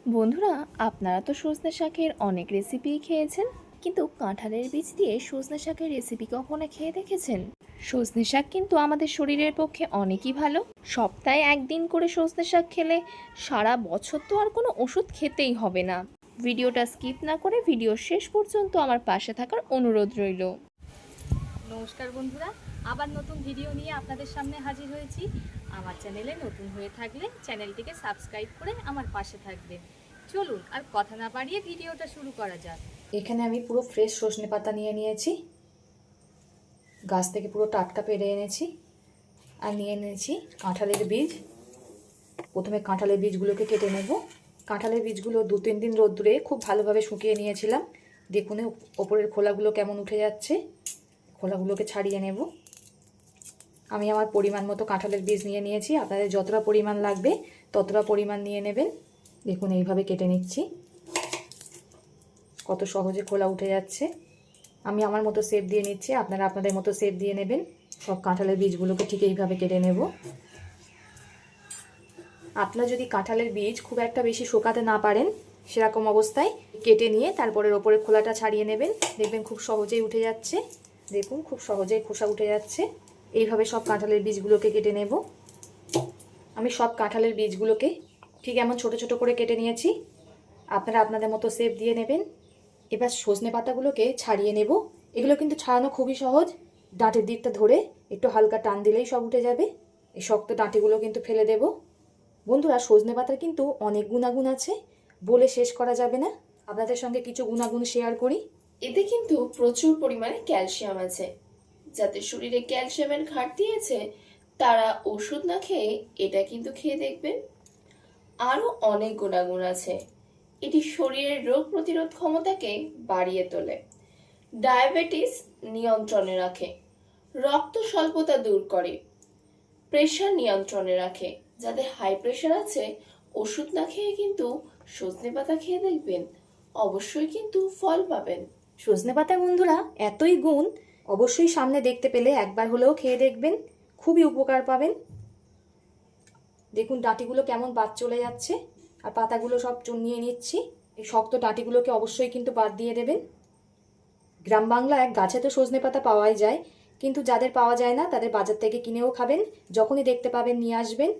বন্ধুরা, আপনারা তো সজনে শাকের অনেক রেসিপি খেয়েছেন, কিন্তু কাঁঠালের বীজ দিয়ে সজনে শাকের রেসিপি কখনো খেয়ে দেখেছেন? সজনে শাক কিন্তু আমাদের শরীরের পক্ষে অনেকই ভালো। সপ্তাহে একদিন করে সজনে শাক খেলে সারা বছর তো আর কোনো ওষুধ খেতেই হবে না। ভিডিওটা স্কিপ না করে ভিডিও শেষ পর্যন্ত আমার পাশে থাকার অনুরোধ রইল। নমস্কার বন্ধুরা, আবার নতুন ভিডিও নিয়ে আপনাদের সামনে হাজির হয়েছি। আমার চ্যানেলে নতুন হয়ে থাকলে চ্যানেলটিকে সাবস্ক্রাইব করে আমার পাশে থাকবেন। চলুন আর কথা না বাড়িয়ে ভিডিওটা শুরু করা যাক। এখানে আমি পুরো ফ্রেশ সজনে পাতা নিয়ে নিয়েছি, গাছ থেকে পুরো টাটকা পেড়ে এনেছি। আর নিয়ে এনেছি কাঁঠালের বীজ। প্রথমে কাঁঠালের বীজগুলোকে কেটে নেব। কাঁঠালের বীজগুলো 2-3 দিন রোদ্দুরে খুব ভালোভাবে শুকিয়ে নিয়েছিলাম। দেখুন ওপরের খোলাগুলো কেমন উঠে যাচ্ছে। খোলাগুলোকে ছাড়িয়ে নেব। আমি আমার পরিমাণ মতো কাঁঠালের বীজ নিয়ে নিয়েছি। আপনাদের যতটা পরিমাণ লাগবে ততটা পরিমাণ নিয়ে নেবেন। দেখুন এইভাবে কেটে নিচ্ছি। কত সহজে খোলা উঠে যাচ্ছে। আমি আমার মতো শেপ দিয়ে নিচ্ছি, আপনারা আপনাদের মতো শেপ দিয়ে নেবেন। সব কাঁঠালের বীজগুলোকে ঠিক এইভাবে কেটে নেব। আপনারা যদি কাঁঠালের বীজ খুব একটা বেশি শোকাতে না পারেন, সেরকম অবস্থায় কেটে নিয়ে তারপরে ওপরে খোলাটা ছাড়িয়ে নেবেন। দেখবেন খুব সহজেই উঠে যাচ্ছে। দেখুন খুব সহজেই খোসা উঠে যাচ্ছে। এইভাবে সব কাঁঠালের বীজগুলোকে কেটে নেব। আমি সব কাঁঠালের বীজগুলোকে ঠিক এমন ছোট ছোট করে কেটে নিয়েছি। আপনারা আপনাদের মতো শেপ দিয়ে নেবেন। এবার সজনে পাতাগুলোকে ছাড়িয়ে নেব। এগুলো কিন্তু ছাড়ানো খুবই সহজ। ডাঁটের দিকটা ধরে একটু হালকা টান দিলেই সব উঠে যাবে। এই শক্ত ডাঁটিগুলো কিন্তু ফেলে দেব। বন্ধুরা, সজনে পাতার কিন্তু অনেক গুণাগুণ আছে, বলে শেষ করা যাবে না। আপনাদের সঙ্গে কিছু গুণাগুণ শেয়ার করি। এতে কিন্তু প্রচুর পরিমাণে ক্যালসিয়াম আছে। যাদের শরীরে ক্যালসিয়ামের ঘাটতি আছে তারা ওষুধ না খেয়ে এটা কিন্তু খেয়ে দেখবেন। আরও অনেক গুণাগুণ আছে। এটি শরীরের রোগ প্রতিরোধ ক্ষমতাকে বাড়িয়ে তোলে, ডায়াবেটিস নিয়ন্ত্রণে রাখে, রক্ত স্বল্পতা দূর করে, প্রেশার নিয়ন্ত্রণে রাখে। যাদের হাই প্রেশার আছে ওষুধ না খেয়ে কিন্তু সজনে পাতা খেয়ে দেখবেন, অবশ্যই কিন্তু ফল পাবেন। সজনে পাতা বন্ধুরা এতই গুণ, অবশ্যই সামনে দেখতে পেলে একবার হলেও খেয়ে দেখবেন, খুবই উপকার পাবেন। দেখুন ডাঁটিগুলো কেমন বাদ চলে যাচ্ছে। আর পাতাগুলো সব চুনিয়ে নিচ্ছি। এই শক্ত ডাঁটিগুলোকে অবশ্যই কিন্তু বাদ দিয়ে দেবেন। গ্রাম বাংলায় গাছে তো সজনে পাতা পাওয়াই যায়, কিন্তু যাদের পাওয়া যায় না তাদের বাজার থেকে কিনেও খাবেন। যখনই দেখতে পাবেন নিয়ে আসবেন।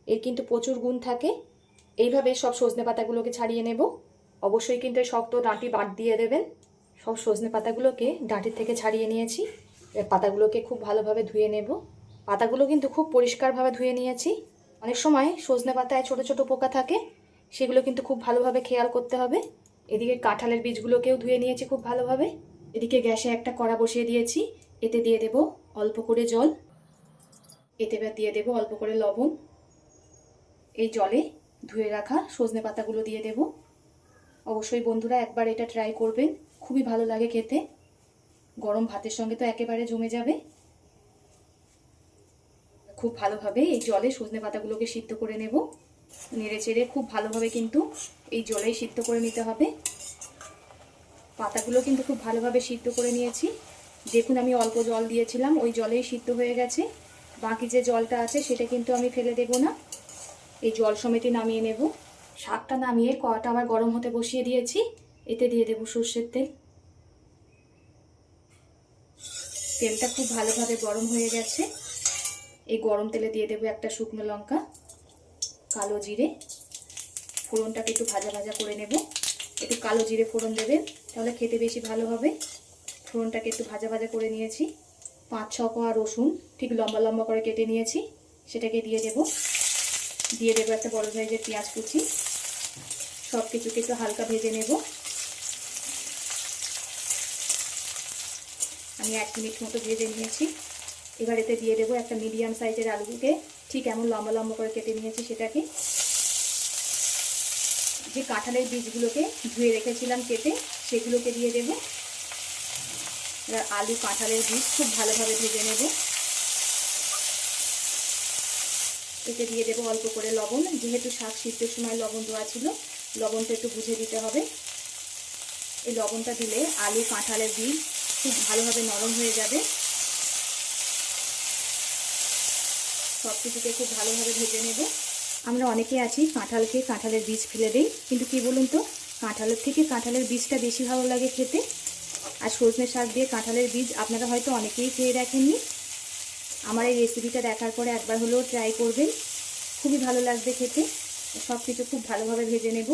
এর কিন্তু প্রচুর গুণ থাকে। এইভাবে সব সজনে পাতাগুলোকে ছাড়িয়ে নেব। অবশ্যই কিন্তু এই শক্ত ডাঁটি বাদ দিয়ে দেবেন। সব সজনে পাতাগুলোকে ডাঁটির থেকে ছাড়িয়ে নিয়েছি। এবার পাতাগুলোকে খুব ভালোভাবে ধুয়ে নেব। পাতাগুলো কিন্তু খুব পরিষ্কারভাবে ধুয়ে নিয়েছি। অনেক সময় সজনে পাতায় ছোট ছোট পোকা থাকে, সেগুলো কিন্তু খুব ভালোভাবে খেয়াল করতে হবে। এদিকে কাঁঠালের বীজগুলোকেও ধুয়ে নিয়েছি খুব ভালোভাবে। এদিকে গ্যাসে একটা কড়া বসিয়ে দিয়েছি। এতে দিয়ে দেব অল্প করে জল। এতে এবার দিয়ে দেব অল্প করে লবণ। এই জলে ধুয়ে রাখা সজনে পাতাগুলো দিয়ে দেব। অবশ্যই বন্ধুরা একবার এটা ট্রাই করবেন, খুবই ভালো লাগে খেতে। গরম ভাতের সঙ্গে তো একেবারে জমে যাবে। খুব ভালোভাবে এই জলে সজনে পাতাগুলোকে সিদ্ধ করে নেব। নেড়ে চেড়ে খুব ভালোভাবে কিন্তু এই জলেই সিদ্ধ করে নিতে হবে। পাতাগুলো কিন্তু খুব ভালোভাবে সিদ্ধ করে নিয়েছি। দেখুন আমি অল্প জল দিয়েছিলাম, ওই জলেই সিদ্ধ হয়ে গেছে। বাকি যে জলটা আছে সেটা কিন্তু আমি ফেলে দেব না, এই জল সমেতই নামিয়ে নেব। শাকটা নামিয়ে কড়াটা আবার গরম হতে বসিয়ে দিয়েছি। এতে দিয়ে দেব সর্ষের তেল। তেলটা খুব ভালোভাবে গরম হয়ে গেছে। এই গরম তেলে দিয়ে দেব একটা শুকনো লঙ্কা, কালো জিরে। ফোড়নটাকে একটু ভাজা ভাজা করে নেব। একটু কালো জিরে ফোড়ন দেবেন, তাহলে খেতে বেশি ভালো হবে। ফোড়নটাকে একটু ভাজা ভাজা করে নিয়েছি। 5-6 কোয়া রসুন ঠিক লম্বা লম্বা করে কেটে নিয়েছি, সেটাকে দিয়ে দেব। দিয়ে দেবো একটা বড় সাইজের পেঁয়াজ কুচি। সব কিছুকে একটু হালকা ভেজে নেব। আমি 1 মিনিট মতো ভেজে নিয়েছি। এবার এতে দিয়ে দেবো একটা মিডিয়াম সাইজের আলুকে ঠিক এমন লম্বা লম্বা করে কেটে নিয়েছি সেটাকে। যে কাঁঠালের বীজগুলোকে ধুয়ে রেখেছিলাম কেটে, সেগুলোকে দিয়ে দেব। এবার আলু কাঁঠালের বীজ খুব ভালোভাবে ভেজে নেব। এতে দিয়ে দেবো অল্প করে লবণ, যেহেতু শাক সিদ্ধের সময় লবণ দেওয়া ছিল, লবণটা একটু বুঝে দিতে হবে। এই লবণটা দিলে আলু কাঁঠালের বীজ খুব ভালোভাবে নরম হয়ে যাবে। সব কিছুকে খুব ভালোভাবে ভেজে নেব। আমরা অনেকে আছি কাঁঠাল খেয়ে কাঁঠালের বীজ ফেলে দিই, কিন্তু কি বলুন তো, কাঁঠালের থেকে কাঁঠালের বীজটা বেশি ভালো লাগে খেতে। আর সজনে শাক দিয়ে কাঁঠালের বীজ আপনারা হয়তো অনেকেই খেয়ে দেখেননি। আমার এই রেসিপিটা দেখার পরে একবার হলেও ট্রাই করবেন, খুবই ভালো লাগবে খেতে। সব কিছু খুব ভালোভাবে ভেজে নেব।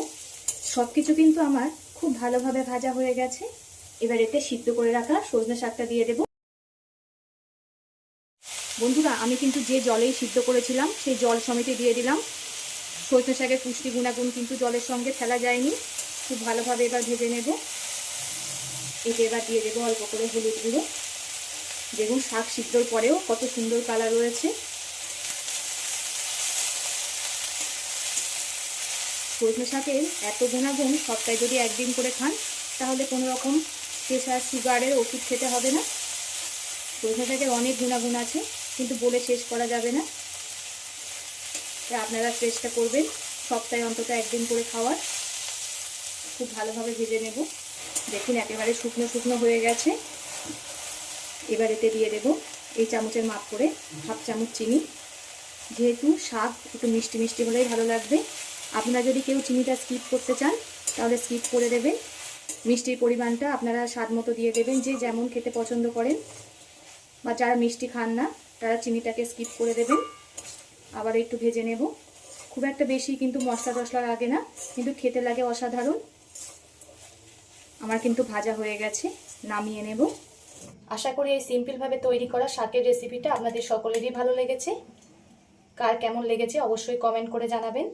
সব কিছু কিন্তু আমার খুব ভালোভাবে ভাজা হয়ে গেছে। এবার এতে সিদ্ধ করে রাখা সজনে শাকটা দিয়ে দেব। বন্ধুরা, আমি কিন্তু যে জলেই সিদ্ধ করেছিলাম সেই জল সমেতে দিয়ে দিলাম। সজনে শাকের পুষ্টি গুণাগুণ কিন্তু জলের সঙ্গে ফেলা যায়নি। খুব ভালোভাবে এবার ভেজে নেব। এতে এবার দিয়ে দেবো অল্প করে হলুদ গুঁড়ো। দেখুন শাক সিদ্ধর পরেও কত সুন্দর কালার রয়েছে। সজনে শাকের এত গুণাগুণ সপ্তাহে যদি একদিন করে খান তাহলে কোনো রকম প্রেশার সুগারের ওষুধ খেতে হবে না। সজনে শাকের অনেক গুণাগুণ আছে, কিন্তু বলে শেষ করা যাবে না। তাই আপনারা চেষ্টা করবেন সপ্তাহে অন্তত একদিন করে খাওয়ার। খুব ভালোভাবে ভেজে নেব। দেখুন একেবারে শুকনো শুকনো হয়ে গেছে। এবার এতে দিয়ে দেব এই চামচের মাপ করে হাফ চামচ চিনি। যেহেতু শাক একটু মিষ্টি মিষ্টি হলেই ভালো লাগবে। আপনারা যদি কেউ চিনিটা স্কিপ করতে চান তাহলে স্কিপ করে দেবেন। মিষ্টির পরিমাণটা আপনারা স্বাদ মতো দিয়ে দেবেন, যে যেমন খেতে পছন্দ করেন। বা যারা মিষ্টি খান না তারা চিনিটাকে স্কিপ করে দেবেন। আবার একটু ভেজে নেব। খুব একটা বেশি কিন্তু মশলা টশলা লাগে না, কিন্তু খেতে লাগে অসাধারণ। আমার কিন্তু ভাজা হয়ে গেছে, নামিয়ে নেব। আশা করি এই সিম্পলভাবে তৈরি করা শাকের রেসিপিটা আপনাদের সকলেরই ভালো লেগেছে। কার কেমন লেগেছে অবশ্যই কমেন্ট করে জানাবেন।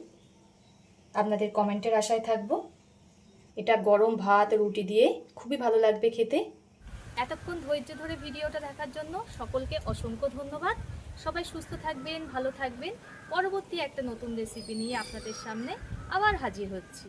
আপনাদের কমেন্টের আশায় থাকবো। এটা গরম ভাত রুটি দিয়ে খুবই ভালো লাগবে খেতে। এতক্ষণ ধৈর্য ধরে ভিডিওটা দেখার জন্য সকলকে অসংখ্য ধন্যবাদ। সবাই সুস্থ থাকবেন, ভালো থাকবেন। পরবর্তী একটা নতুন রেসিপি নিয়ে আপনাদের সামনে আবার হাজির হচ্ছি।